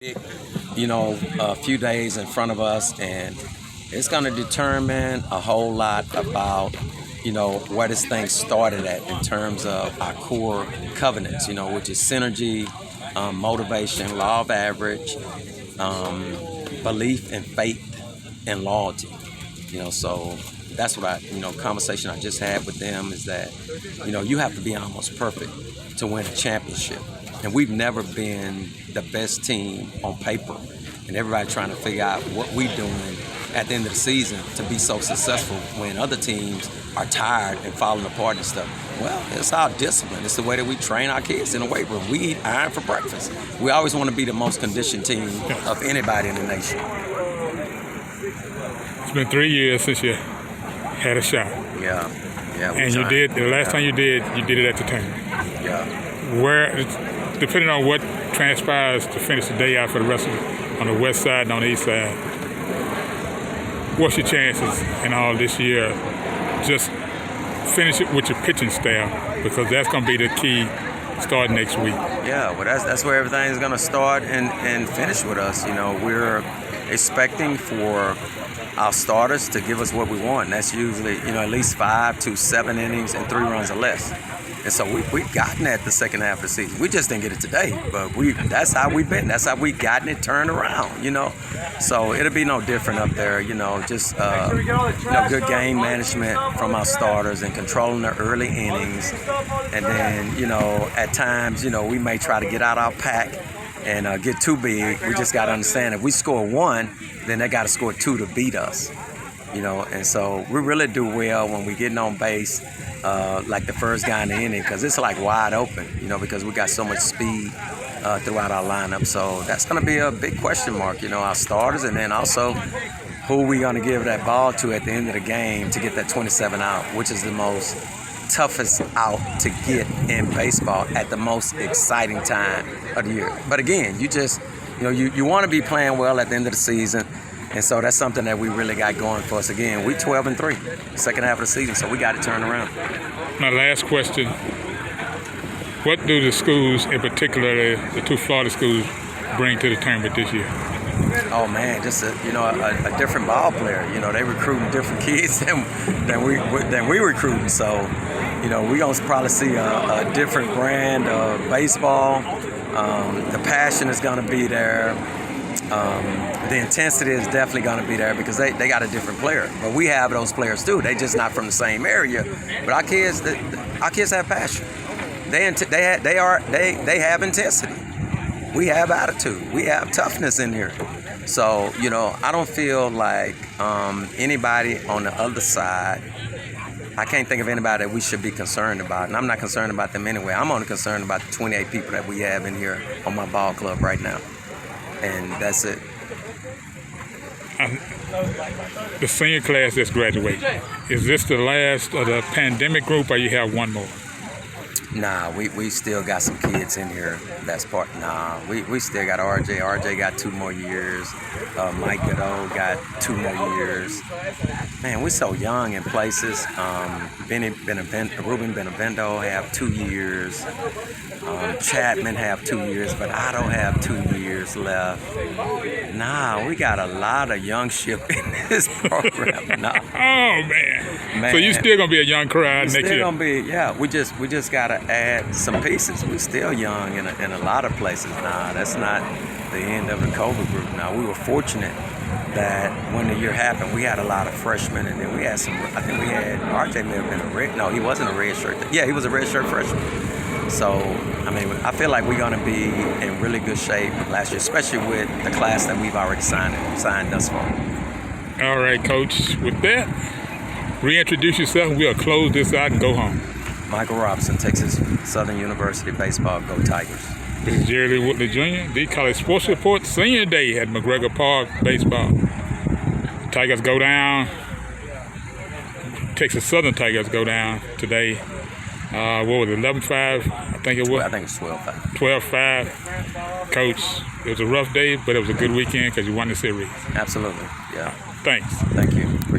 A few days in front of us, and it's going to determine a whole lot about where this thing started at in terms of our core covenants, which is synergy, motivation, law of average, belief and faith and loyalty. So that's what conversation I just had with them is that you have to be almost perfect to win a championship. And we've never been the best team on paper. And everybody trying to figure out what we're doing at the end of the season to be so successful when other teams are tired and falling apart and stuff. Well, it's our discipline. It's the way that we train our kids in the weight room. We eat iron for breakfast. We always want to be the most conditioned team of anybody in the nation. It's been 3 years since you had a shot. Yeah. And you did, the last time you did it at the tournament. Yeah. Depending on what transpires to finish the day out for the rest of it, on the west side and on the east side, what's your chances in all this year? Just finish it with your pitching staff, because that's going to be the key starting next week. Yeah, well, that's where everything's going to start and finish with us. We're expecting for our starters to give us what we want. And that's usually, at least 5 to 7 innings and 3 runs or less. And so we've gotten that the second half of the season. We just didn't get it today, but that's how we've been. That's how we've gotten it turned around, So it'll be no different up there, just good game management from our starters and controlling the early innings. And then, at times, we may try to get out our pack and get too big. We just got to understand if we score 1, then they got to score 2 to beat us. And so we really do well when we getting on base, like the first guy in the inning, because it's like wide open, because we got so much speed throughout our lineup. So that's going to be a big question mark, our starters, and then also who we going to give that ball to at the end of the game to get that 27 out, which is the most toughest out to get in baseball at the most exciting time of the year. But again, you just, you want to be playing well at the end of the season. And so that's something that we really got going for us. Again, we 12-3, second half of the season, so we got to turn around. My last question, what do the schools, in particular the 2 Florida schools, bring to the tournament this year? Oh, man, just a different ball player. They recruiting different kids than we recruiting. So, we're going to probably see a different brand of baseball. The passion is going to be there. The intensity is definitely going to be there because they got a different player. But we have those players too. They just not from the same area. But our kids have passion. They have intensity. We have attitude. We have toughness in here. So I don't feel like anybody on the other side. I can't think of anybody that we should be concerned about, and I'm not concerned about them anyway. I'm only concerned about the 28 people that we have in here on my ball club right now. And that's it. The senior class that's graduating, is this the last of the pandemic group, or you have one more? Nah, we still got some kids in here. That's part. Nah, we still got RJ. RJ got 2 more years. Mike Godot got 2 more years. Man, we're so young in places. Ruben Benevento have 2 years. Chapman have 2 years, but I don't have 2 years left. Nah, we got a lot of young ship in this program. Nah. Oh man! So you still gonna be a young crowd next year? Still gonna be, yeah. We just gotta add some pieces. We still young in a lot of places. Nah, that's not the end of the COVID group. Now we were fortunate that when the year happened, we had a lot of freshmen, and then we had some. I think we had RJ may have been a red. No, he wasn't a red shirt. Yeah, he was a red shirt freshman. So, I feel like we're going to be in really good shape last year, especially with the class that we've already signed thus far. All right, Coach. With that, reintroduce yourself. We'll close this out and go home. Michael Robinson, Texas Southern University baseball. Go Tigers. This is Jerry Lee Woodley Jr., the College Sports Report, senior day at McGregor Park baseball. Tigers go down. Texas Southern Tigers go down today. What was it, 11-5? I think it was. I think it's 12-5. 12-5. Coach, it was a rough day, but it was a good weekend because you won the series. Absolutely, yeah. Thanks. Thank you. Appreciate it.